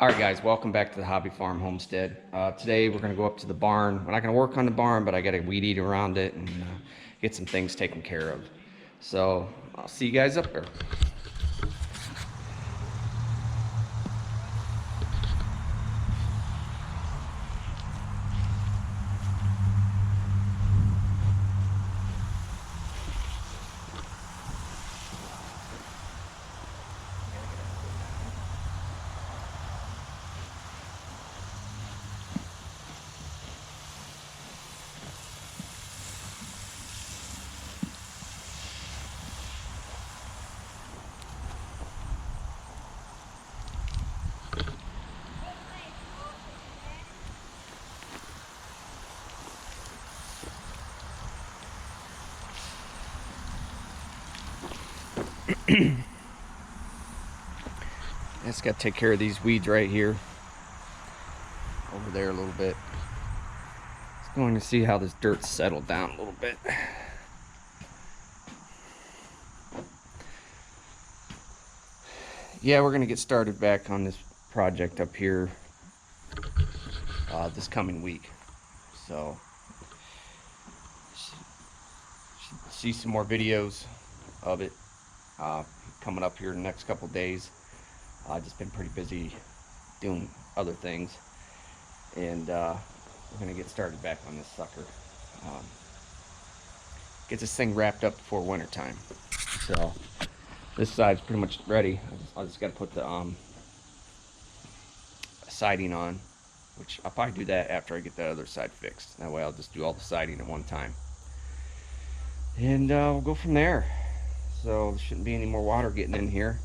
All right, guys, welcome back to the Hobby Farm Homestead. Today we're going to go up to the barn. We're not going to work on the barn, but I got to weed eat around it and get some things taken care of. So I'll see you guys up there. Just got to take care of these weeds right here. Over there a little bit. Just going to see how this dirt's settled down a little bit. Yeah, we're going to get started back on this project up here this coming week. So, should see some more videos of it coming up here in the next couple days. I've just been pretty busy doing other things, and we're going to get started back on this sucker. Get this thing wrapped up before winter time. So this side's pretty much ready. I just got to put the siding on, which I'll probably do that after I get the other side fixed. That way I'll just do all the siding at one time, and we'll go from there. So there shouldn't be any more water getting in here.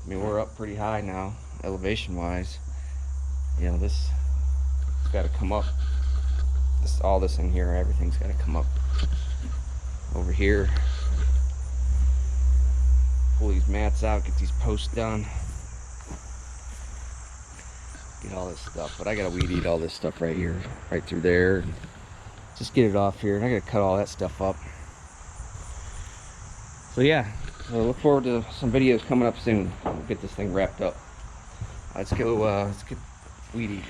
I mean, we're up pretty high now, elevation wise. You know, this has got to come up. All this in here, everything's got to come up over here. Pull these mats out, get these posts done, get all this stuff. But I gotta weed eat all this stuff right here, right through there. Just get it off here, and I gotta cut all that stuff up. So yeah, so look forward to some videos coming up soon. We'll get this thing wrapped up. Let's go. Let's get weed eating.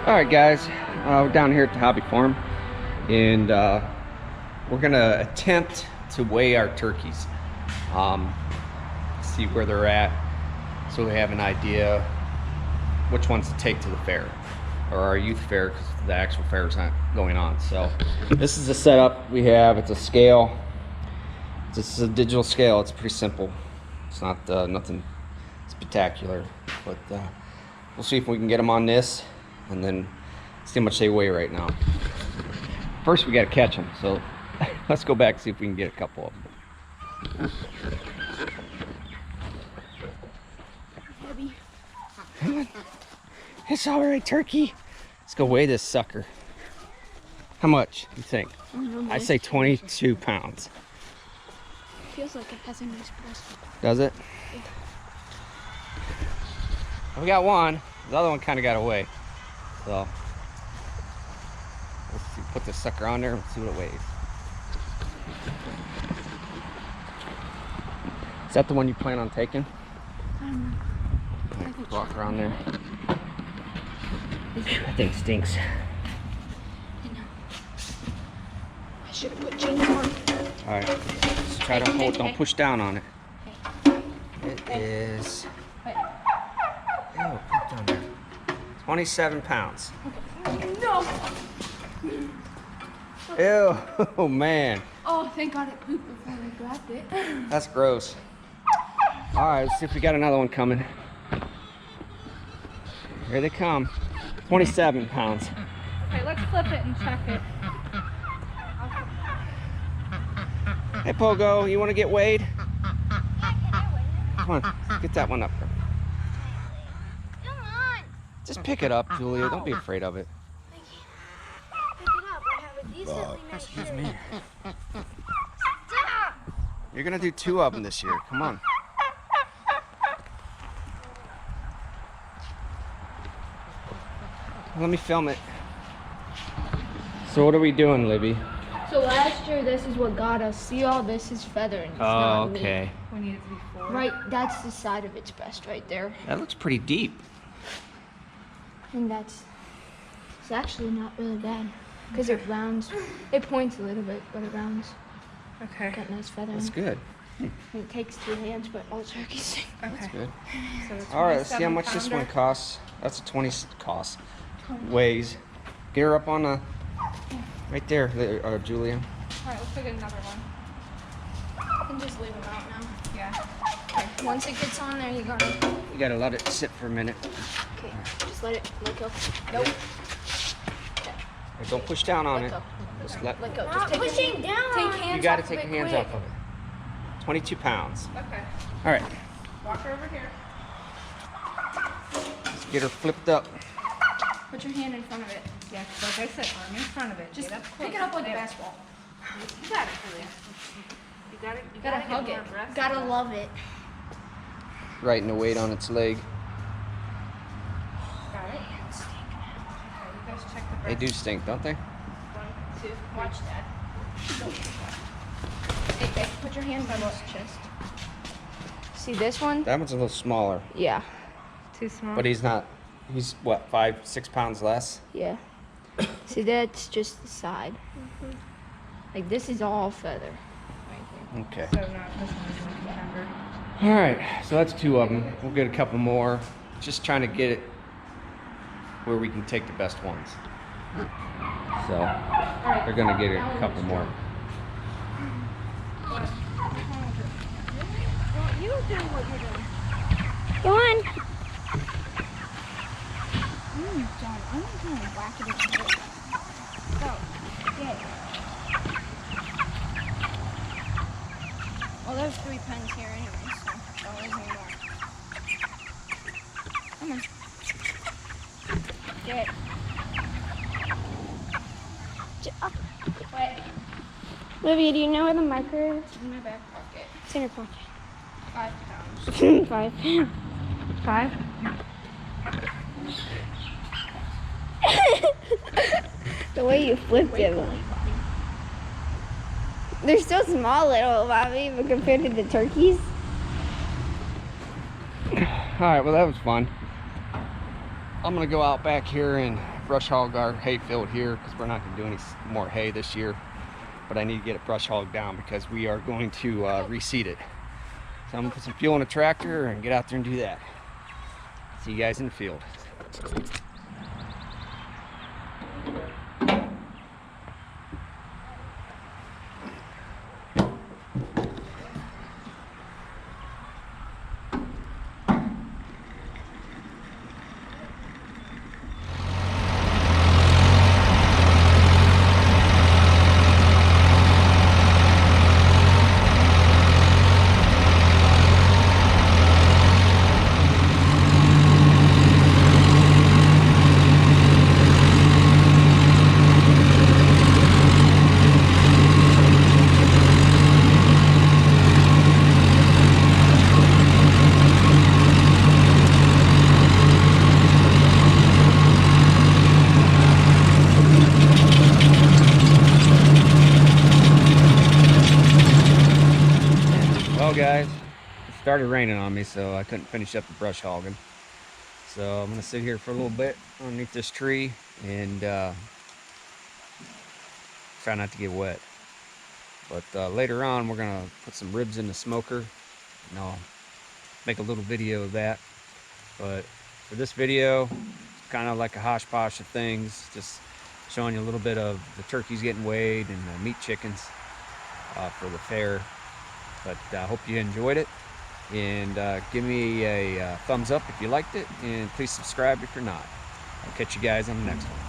Alright guys, we're down here at the Hobby Farm, and we're gonna attempt to weigh our turkeys, see where they're at, so we have an idea which ones to take to the fair, or our youth fair, because the actual fair is not going on. So this is the setup we have. It's a scale. This is a digital scale. It's pretty simple. It's not nothing spectacular, but we'll see if we can get them on this, and then see how much they weigh right now. First, we got to catch them. So let's go back and see if we can get a couple of them. Come on. It's all right, turkey. Let's go weigh this sucker. How much do you think? I say 22 pounds. Feels like it has a nice breast. Does it? Yeah. We got one. The other one kind of got away. So let's see, put this sucker on there and see what it weighs. Is that the one you plan on taking? I don't know. Walk around there. That thing stinks. I know. I should have put chains on. Alright, just try to hold, don't push down on it. It is, ew, put down there. 27 pounds. No! Ew, oh man. Oh, thank God it pooped before I grabbed it. That's gross. Alright, let's see if we got another one coming. Here they come. 27 pounds. Okay, let's flip it and check it. Hey Pogo, you want to get weighed? Come on, get that one up. Come on! Just pick it up, Julia. Don't be afraid of it. Pick it up. I have a decently nice Excuse me. Stop! You're gonna do 2 of them this year. Come on. Let me film it. So what are we doing, Libby? So last year, this is what got us. See, all this is feather and it's not meat. Okay. We need it to be 4. Right, that's the side of its breast right there. That looks pretty deep. And it's actually not really bad. Because it rounds, it points a little bit, but it rounds. Okay. Got nice feather. That's good. And it takes 2 hands, but all turkeys sing. Okay. That's good. So it's All right, let's see how much this one costs. That's a 20 cost. Weighs. Get her up on the, right there, Julia. Alright, let's go get another one. You can just leave them out now. Yeah. Okay. Once it gets on there, you gotta. You gotta let it sit for a minute. Okay, just let it let go. Nope. Hey, don't push down on it. Let go. Just Let go. Not Just take pushing down. Take hands You gotta off take of your it hands quick. off of it. 22 pounds. Okay. All right, Walk her over here. let's get her flipped up. Put your hand in front of it. Yeah, 'cause like I said, arm in front of it. Just Get up pick it close. up like a There. basketball. You got it, Julia. You got it. You Gotta get hug more it. breath. Gotta love it. Right in the weight on its leg. Got it. Okay, you guys check the They breath. do stink, don't they? 1, 2, Watch Dad. Hey, put your hand on his chest. See this one? That one's a little smaller, Yeah. Too small. but he's not. He's what, 5, 6 pounds less? Yeah. See, that's just the side. Like, this is all feather. Right Okay. So not this one is in November. All right, so that's 2 of them. We'll get a couple more. Just trying to get it where we can take the best ones. So they're gonna get a couple more. Well, you do what you're doing. Go on. John, I'm just gonna whack it in the head. Go. Get it. Well, there's 3 pens here anyway, so there's any more. Come on. Get it. Wait. Olivia, do you know where the marker is? It's in my back pocket. It's in your pocket. 5 pounds. 5. 5? The way you flipped it. They're still small, little Bobby, but compared to the turkeys. All right, well that was fun. I'm gonna go out back here and brush hog our hay field here because we're not going to do any more hay this year. But I need to get it brush hogged down because we are going to reseed it. So I'm going to put some fuel in the tractor and get out there and do that. See you guys in the field. Well guys, it started raining on me, so I couldn't finish up the brush hogging. So I'm gonna sit here for a little bit underneath this tree and try not to get wet. But later on we're gonna put some ribs in the smoker and I'll make a little video of that. But for this video, it's kind of like a hosh-posh of things, just showing you a little bit of the turkeys getting weighed and the meat chickens for the fair. But I hope you enjoyed it, and give me a thumbs up if you liked it, and please subscribe if you're not. I'll catch you guys on the next one.